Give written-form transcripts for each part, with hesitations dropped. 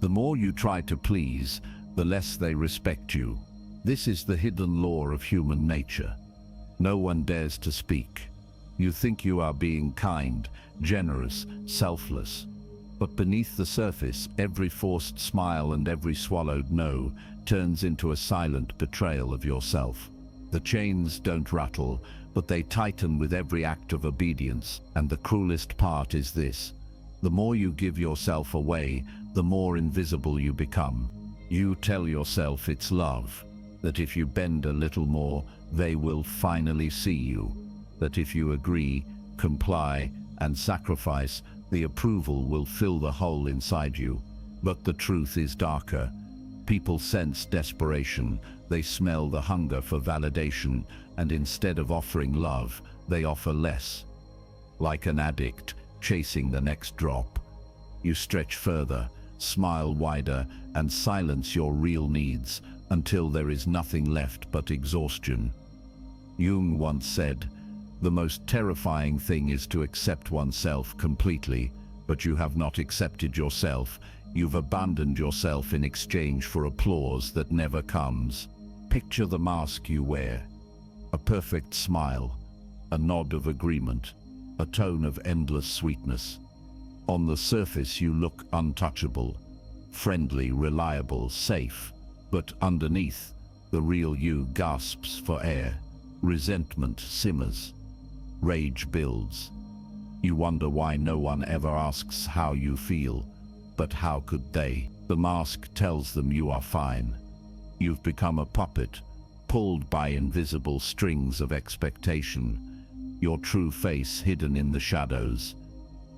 The more you try to please, the less they respect you. This is the hidden law of human nature. No one dares to speak. You think you are being kind, generous, selfless. But beneath the surface, every forced smile and every swallowed no turns into a silent betrayal of yourself. The chains don't rattle, but they tighten with every act of obedience. And the cruelest part is this: the more you give yourself away, the more invisible you become. You tell yourself it's love, that if you bend a little more, they will finally see you, that if you agree, comply, and sacrifice, the approval will fill the hole inside you. But the truth is darker. People sense desperation, they smell the hunger for validation, and instead of offering love, they offer less. Like an addict chasing the next drop, you stretch further, smile wider, and silence your real needs until there is nothing left but exhaustion. Jung once said, "The most terrifying thing is to accept oneself completely, but you have not accepted yourself. You've abandoned yourself in exchange for applause that never comes." Picture the mask you wear. A perfect smile, a nod of agreement, a tone of endless sweetness. On the surface you look untouchable, friendly, reliable, safe. But underneath, the real you gasps for air. Resentment simmers. Rage builds. You wonder why no one ever asks how you feel. But how could they? The mask tells them you are fine. You've become a puppet, pulled by invisible strings of expectation. Your true face hidden in the shadows.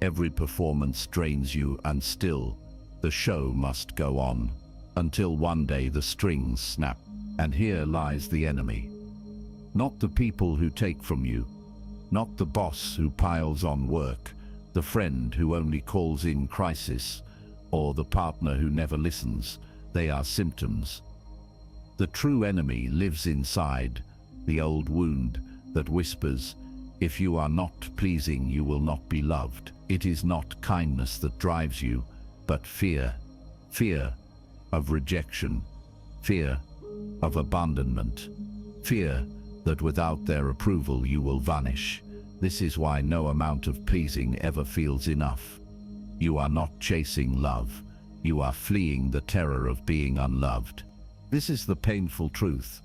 Every performance drains you, and still, the show must go on. Until one day the strings snap, and here lies the enemy. Not the people who take from you, not the boss who piles on work, the friend who only calls in crisis, or the partner who never listens. They are symptoms. The true enemy lives inside, the old wound that whispers, "If you are not pleasing, you will not be loved." It is not kindness that drives you, but fear. Fear of rejection, fear of abandonment, fear that without their approval you will vanish. This is why no amount of pleasing ever feels enough. You are not chasing love, you are fleeing the terror of being unloved. This is the painful truth.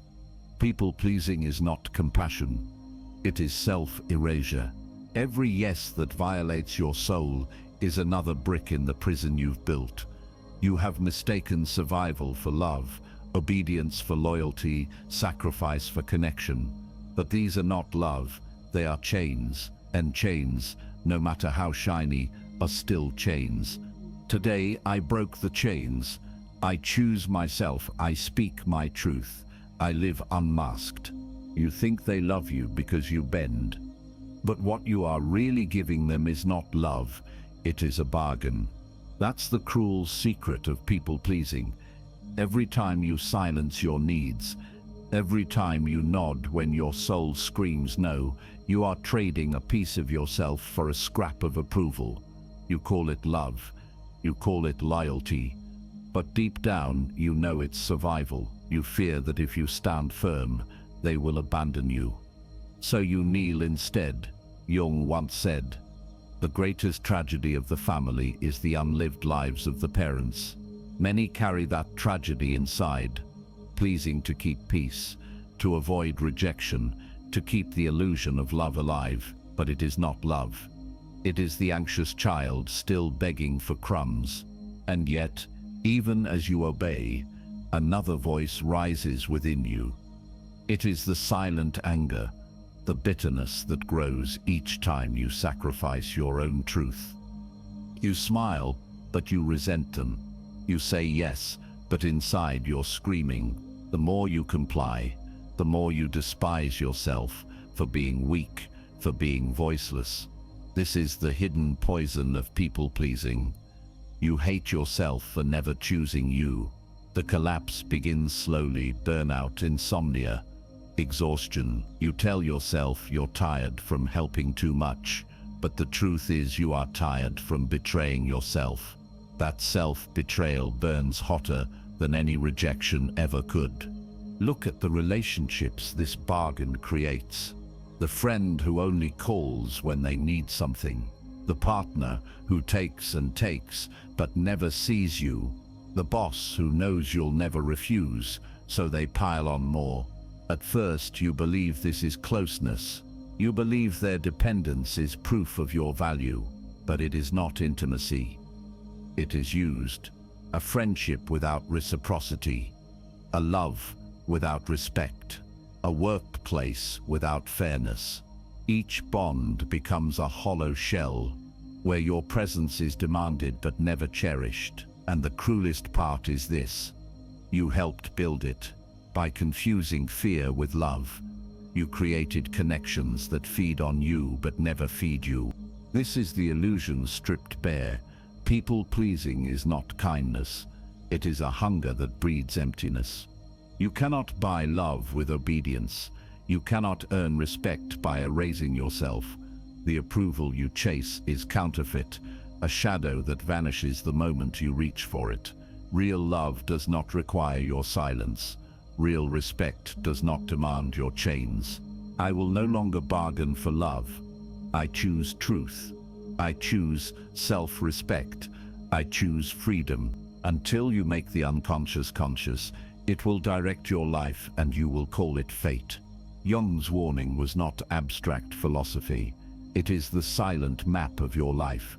People-pleasing is not compassion, it is self-erasure. Every yes that violates your soul is another brick in the prison you've built. You have mistaken survival for love, obedience for loyalty, sacrifice for connection. But these are not love, they are chains, and chains, no matter how shiny, are still chains. Today I broke the chains. I choose myself, I speak my truth, I live unmasked. You think they love you because you bend. But what you are really giving them is not love, it is a bargain. That's the cruel secret of people-pleasing. Every time you silence your needs, every time you nod when your soul screams no, you are trading a piece of yourself for a scrap of approval. You call it love, you call it loyalty, but deep down you know it's survival. You fear that if you stand firm, they will abandon you. So you kneel instead. Jung once said, "The greatest tragedy of the family is the unlived lives of the parents." Many carry that tragedy inside, pleasing to keep peace, to avoid rejection, to keep the illusion of love alive. But it is not love. It is the anxious child still begging for crumbs. And yet, even as you obey, another voice rises within you. It is the silent anger, the bitterness that grows each time you sacrifice your own truth. You smile, but you resent them. You say yes, but inside you're screaming. The more you comply, the more you despise yourself for being weak, for being voiceless. This is the hidden poison of people-pleasing. You hate yourself for never choosing you. The collapse begins slowly: burnout, insomnia, exhaustion. You tell yourself you're tired from helping too much, but the truth is you are tired from betraying yourself. That self-betrayal burns hotter than any rejection ever could. Look at the relationships this bargain creates. The friend who only calls when they need something. The partner who takes and takes but never sees you. The boss who knows you'll never refuse, so they pile on more. At first you believe this is closeness. You believe their dependence is proof of your value, but it is not intimacy. It is used. A friendship without reciprocity. A love without respect. A workplace without fairness. Each bond becomes a hollow shell, where your presence is demanded but never cherished. And the cruelest part is this: you helped build it. By confusing fear with love, you created connections that feed on you but never feed you. This is the illusion stripped bare. People-pleasing is not kindness. It is a hunger that breeds emptiness. You cannot buy love with obedience. You cannot earn respect by erasing yourself. The approval you chase is counterfeit, a shadow that vanishes the moment you reach for it. Real love does not require your silence. Real respect does not demand your chains. I will no longer bargain for love. I choose truth. I choose self-respect. I choose freedom. Until you make the unconscious conscious, it will direct your life and you will call it fate. Jung's warning was not abstract philosophy. It is the silent map of your life.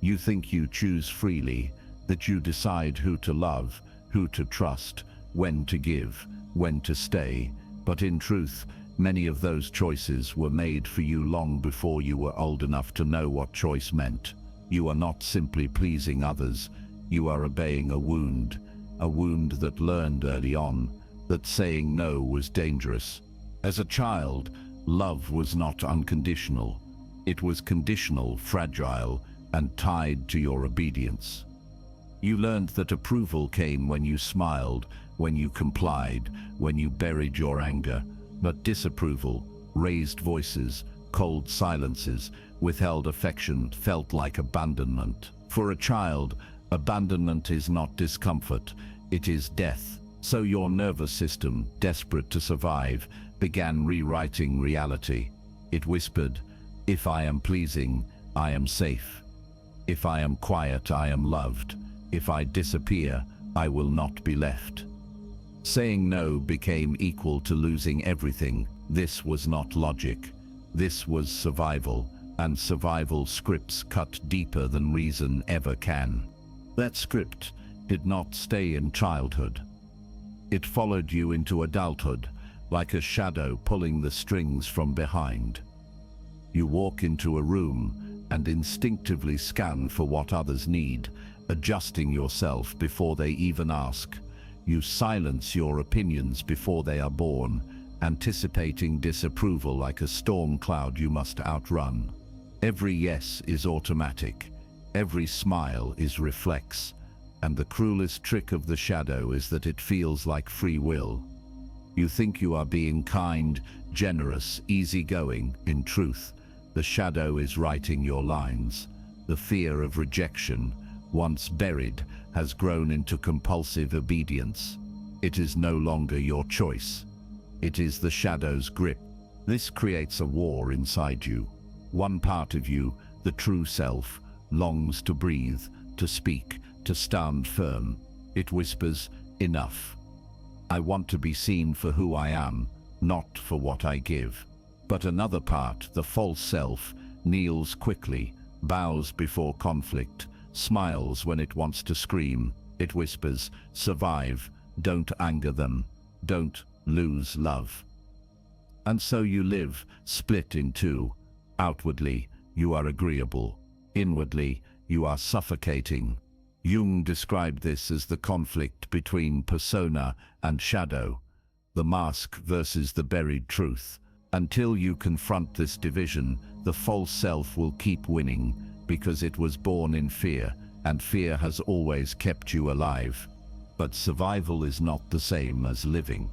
You think you choose freely, that you decide who to love, who to trust, when to give, when to stay, but in truth, many of those choices were made for you long before you were old enough to know what choice meant. You are not simply pleasing others, you are obeying a wound that learned early on, that saying no was dangerous. As a child, love was not unconditional. It was conditional, fragile, and tied to your obedience. You learned that approval came when you smiled, when you complied, when you buried your anger. But disapproval, raised voices, cold silences, withheld affection felt like abandonment. For a child, abandonment is not discomfort, it is death. So your nervous system, desperate to survive, began rewriting reality. It whispered, "If I am pleasing, I am safe. If I am quiet, I am loved. If I disappear, I will not be left." Saying no became equal to losing everything. This was not logic. This was survival, and survival scripts cut deeper than reason ever can. That script did not stay in childhood. It followed you into adulthood, like a shadow pulling the strings from behind. You walk into a room and instinctively scan for what others need, adjusting yourself before they even ask. You silence your opinions before they are born, anticipating disapproval like a storm cloud you must outrun. Every yes is automatic. Every smile is reflex. And the cruelest trick of the shadow is that it feels like free will. You think you are being kind, generous, easygoing. In truth, the shadow is writing your lines. The fear of rejection, once buried, has grown into compulsive obedience. It is no longer your choice. It is the shadow's grip. This creates a war inside you. One part of you, the true self, longs to breathe, to speak, to stand firm. It whispers, "Enough. I want to be seen for who I am, not for what I give." But another part, the false self, kneels quickly, bows before conflict, smiles when it wants to scream. It whispers, "Survive, don't anger them, don't lose love." And so you live, split in two. Outwardly, you are agreeable. Inwardly, you are suffocating. Jung described this as the conflict between persona and shadow, the mask versus the buried truth. Until you confront this division, the false self will keep winning, because it was born in fear, and fear has always kept you alive. But survival is not the same as living.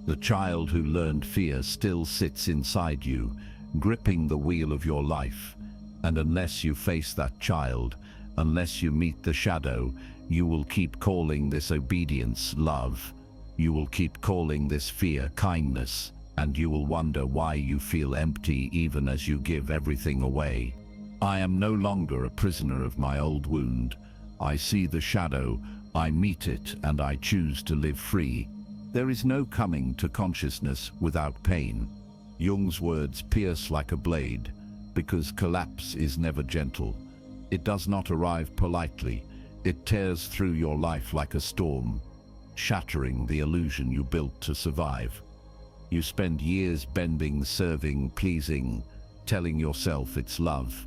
The child who learned fear still sits inside you, gripping the wheel of your life. And unless you face that child, Unless you meet the shadow, you will keep calling this obedience love. You will keep calling this fear kindness, and you will wonder why you feel empty even as you give everything away. I am no longer a prisoner of my old wound. I see the shadow, I meet it, and I choose to live free. There is no coming to consciousness without pain. Jung's words pierce like a blade, because collapse is never gentle. It does not arrive politely. It tears through your life like a storm, shattering the illusion you built to survive. You spend years bending, serving, pleasing, telling yourself it's love,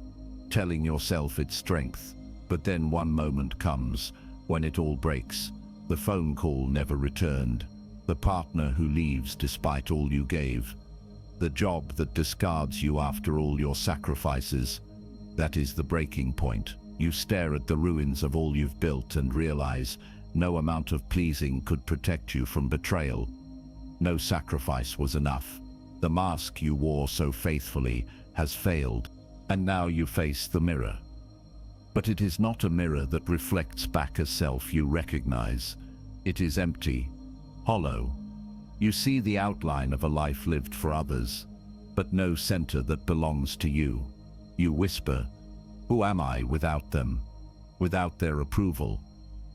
telling yourself it's strength. But then one moment comes when it all breaks. The phone call never returned. The partner who leaves despite all you gave. The job that discards you after all your sacrifices. That is the breaking point. You stare at the ruins of all you've built and realize no amount of pleasing could protect you from betrayal. No sacrifice was enough. The mask you wore so faithfully has failed, and now you face the mirror. But it is not a mirror that reflects back a self you recognize. It is empty, hollow. You see the outline of a life lived for others, but no center that belongs to you. You whisper, "Who am I without them? Without their approval?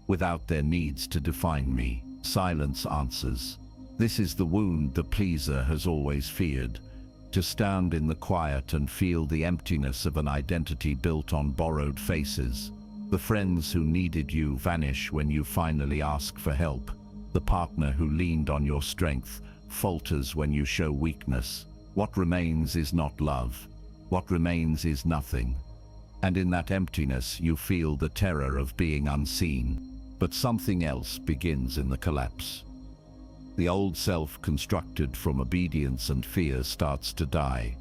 Without their needs to define me?" Silence answers. This is the wound the pleaser has always feared. To stand in the quiet and feel the emptiness of an identity built on borrowed faces. The friends who needed you vanish when you finally ask for help. The partner who leaned on your strength falters when you show weakness. What remains is not love. What remains is nothing. And in that emptiness you feel the terror of being unseen. But something else begins in the collapse. The old self constructed from obedience and fear starts to die.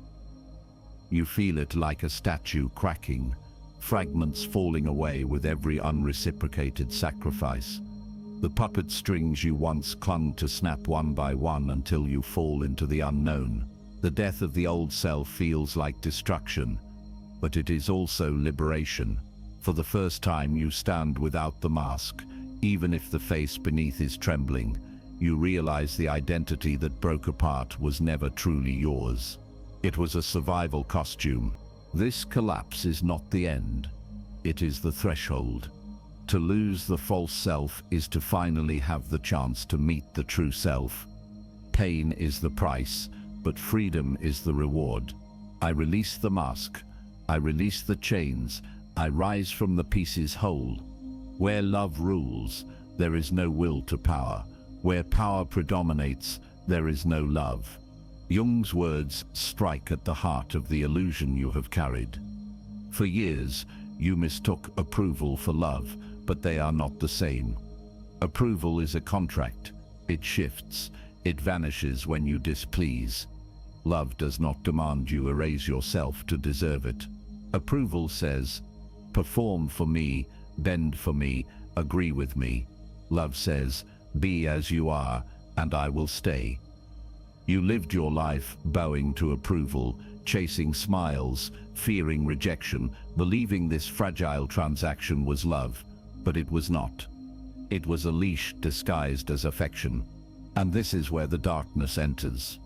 You feel it like a statue cracking, fragments falling away with every unreciprocated sacrifice. The puppet strings you once clung to snap one by one until you fall into the unknown. The death of the old self feels like destruction, but it is also liberation. For the first time you stand without the mask, even if the face beneath is trembling. You realize the identity that broke apart was never truly yours. It was a survival costume. This collapse is not the end. It is the threshold. To lose the false self is to finally have the chance to meet the true self. Pain is the price, but freedom is the reward. I release the mask. I release the chains. I rise from the pieces whole. Where love rules, there is no will to power. Where power predominates, there is no love. Jung's words strike at the heart of the illusion you have carried. For years, you mistook approval for love, but they are not the same. Approval is a contract. It shifts. It vanishes when you displease. Love does not demand you erase yourself to deserve it. Approval says, "Perform for me, bend for me, agree with me." Love says, "Be as you are, and I will stay." You lived your life bowing to approval, chasing smiles, fearing rejection, believing this fragile transaction was love, but it was not. It was a leash disguised as affection. And this is where the darkness enters.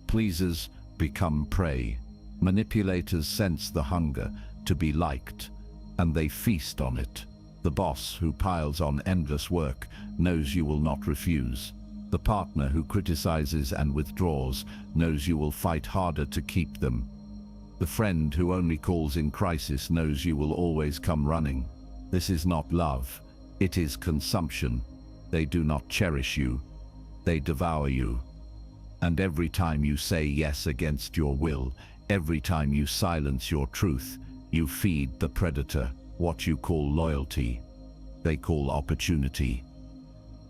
Pleasers become prey. Manipulators sense the hunger to be liked, and they feast on it. The boss who piles on endless work knows you will not refuse. The partner who criticizes and withdraws knows you will fight harder to keep them. The friend who only calls in crisis knows you will always come running. This is not love. It is consumption. They do not cherish you. They devour you. And every time you say yes against your will, every time you silence your truth, you feed the predator. What you call loyalty, they call opportunity.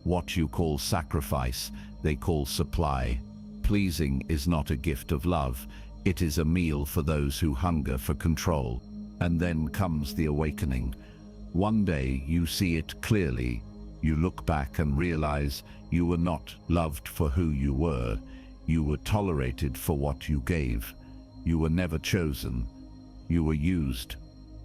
What you call sacrifice, they call supply. Pleasing is not a gift of love. It is a meal for those who hunger for control. And then comes the awakening. One day you see it clearly. You look back and realize you were not loved for who you were. You were tolerated for what you gave. You were never chosen. You were used.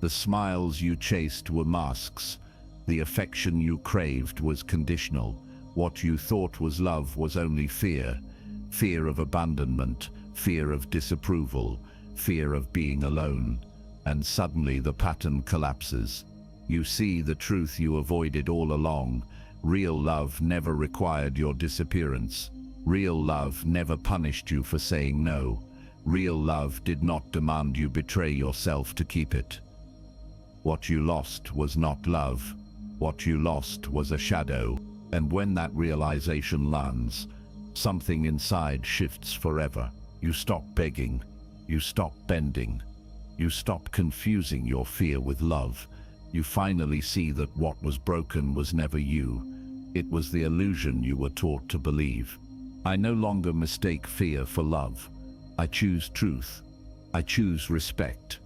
The smiles you chased were masks. The affection you craved was conditional. What you thought was love was only fear. Fear of abandonment, fear of disapproval, fear of being alone. And suddenly the pattern collapses. You see the truth you avoided all along. Real love never required your disappearance. Real love never punished you for saying no. Real love did not demand you betray yourself to keep it. What you lost was not love. What you lost was a shadow. And when that realization lands, something inside shifts forever. You stop begging. You stop bending. You stop confusing your fear with love. You finally see that what was broken was never you. It was the illusion you were taught to believe. I no longer mistake fear for love. I choose truth. I choose respect.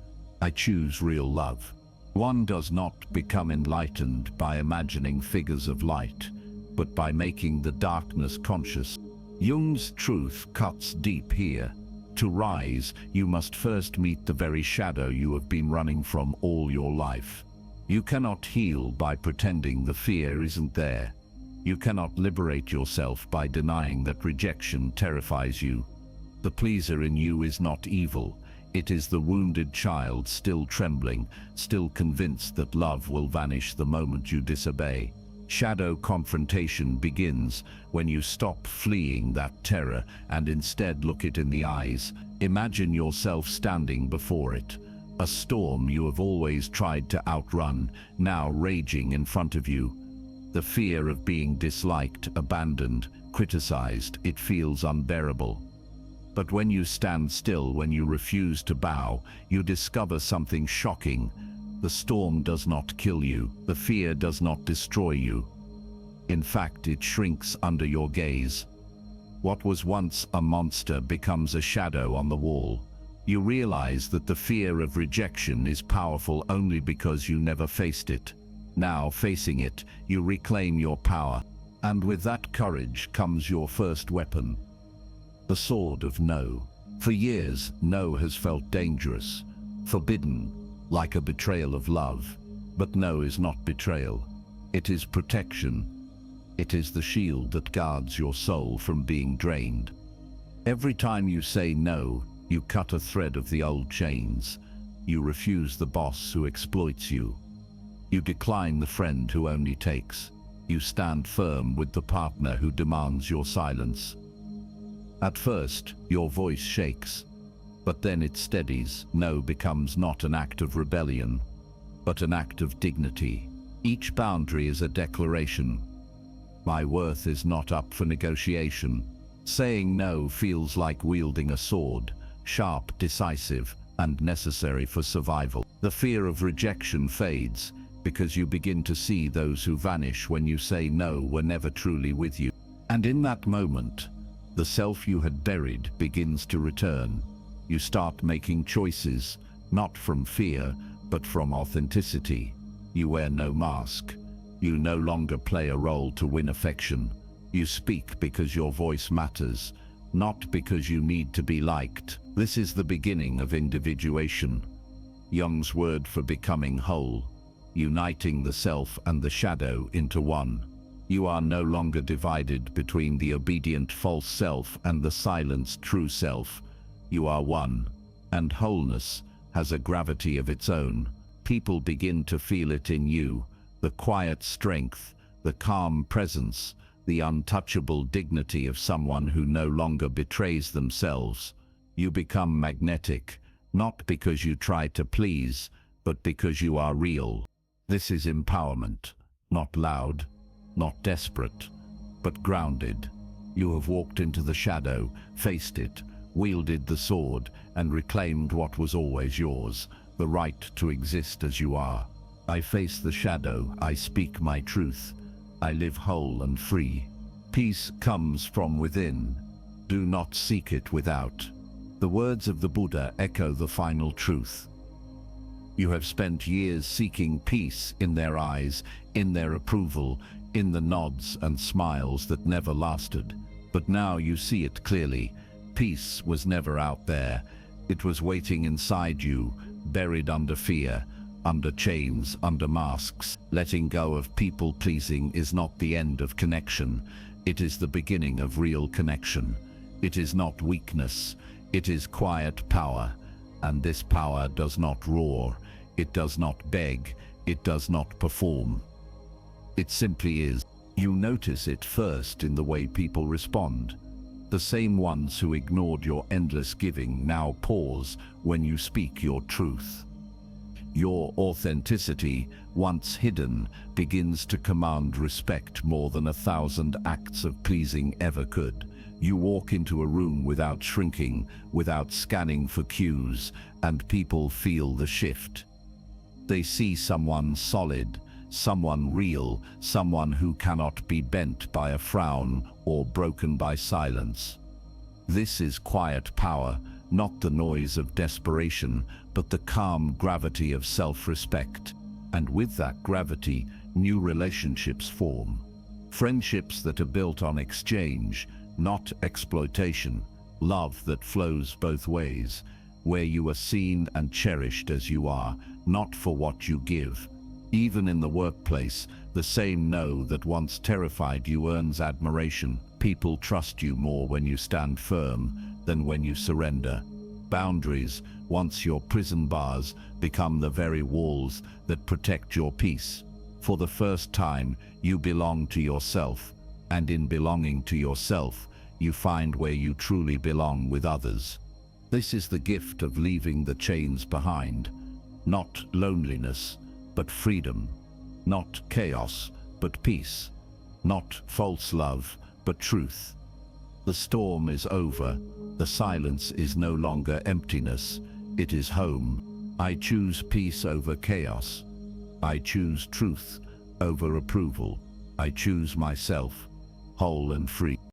I choose real love. One does not become enlightened by imagining figures of light, but by making the darkness conscious. Jung's truth cuts deep here. To rise, you must first meet the very shadow you have been running from all your life. You cannot heal by pretending the fear isn't there. You cannot liberate yourself by denying that rejection terrifies you. The pleaser in you is not evil. It is the wounded child still trembling, still convinced that love will vanish the moment you disobey. Shadow confrontation begins when you stop fleeing that terror and instead look it in the eyes. Imagine yourself standing before it. A storm you have always tried to outrun, now raging in front of you. The fear of being disliked, abandoned, criticized, it feels unbearable. But when you stand still, when you refuse to bow, you discover something shocking. The storm does not kill you. The fear does not destroy you. In fact, it shrinks under your gaze. What was once a monster becomes a shadow on the wall. You realize that the fear of rejection is powerful only because you never faced it. Now, facing it, you reclaim your power. And with that courage comes your first weapon. The sword of no. For years, no has felt dangerous, forbidden, like a betrayal of love. But no is not betrayal. It is protection. It is the shield that guards your soul from being drained. Every time you say no, you cut a thread of the old chains. You refuse the boss who exploits you. You decline the friend who only takes. You stand firm with the partner who demands your silence. At first, your voice shakes, but then it steadies. No becomes not an act of rebellion, but an act of dignity. Each boundary is a declaration. My worth is not up for negotiation. Saying no feels like wielding a sword, sharp, decisive, and necessary for survival. The fear of rejection fades because you begin to see those who vanish when you say no were never truly with you. And in that moment, the self you had buried begins to return. You start making choices, not from fear, but from authenticity. You wear no mask. You no longer play a role to win affection. You speak because your voice matters, not because you need to be liked. This is the beginning of individuation, Jung's word for becoming whole, uniting the self and the shadow into one. You are no longer divided between the obedient false self and the silenced true self. You are one, and wholeness has a gravity of its own. People begin to feel it in you, the quiet strength, the calm presence, the untouchable dignity of someone who no longer betrays themselves. You become magnetic, not because you try to please, but because you are real. This is empowerment, not loud, not desperate, but grounded. You have walked into the shadow, faced it, wielded the sword, and reclaimed what was always yours, the right to exist as you are. I face the shadow, I speak my truth, I live whole and free. Peace comes from within. Do not seek it without. The words of the Buddha echo the final truth. You have spent years seeking peace in their eyes, in their approval, in the nods and smiles that never lasted. But now you see it clearly. Peace was never out there. It was waiting inside you, buried under fear, under chains, under masks. Letting go of people-pleasing is not the end of connection. It is the beginning of real connection. It is not weakness. It is quiet power. And this power does not roar. It does not beg. It does not perform. It simply is. You notice it first in the way people respond. The same ones who ignored your endless giving now pause when you speak your truth. Your authenticity, once hidden, begins to command respect more than 1,000 acts of pleasing ever could. You walk into a room without shrinking, without scanning for cues, and people feel the shift. They see someone solid, someone real, someone who cannot be bent by a frown or broken by silence. This is quiet power, not the noise of desperation, but the calm gravity of self-respect. And with that gravity, new relationships form. Friendships that are built on exchange, not exploitation. Love that flows both ways, where you are seen and cherished as you are, not for what you give. Even in the workplace, the same no that once terrified you earns admiration. People trust you more when you stand firm than when you surrender. Boundaries, once your prison bars, become the very walls that protect your peace. For the first time, you belong to yourself, and in belonging to yourself, you find where you truly belong with others. This is the gift of leaving the chains behind. Not loneliness, but freedom. Not chaos, but peace. Not false love, but truth. The storm is over. The silence is no longer emptiness. It is home. I choose peace over chaos. I choose truth over approval. I choose myself, whole and free.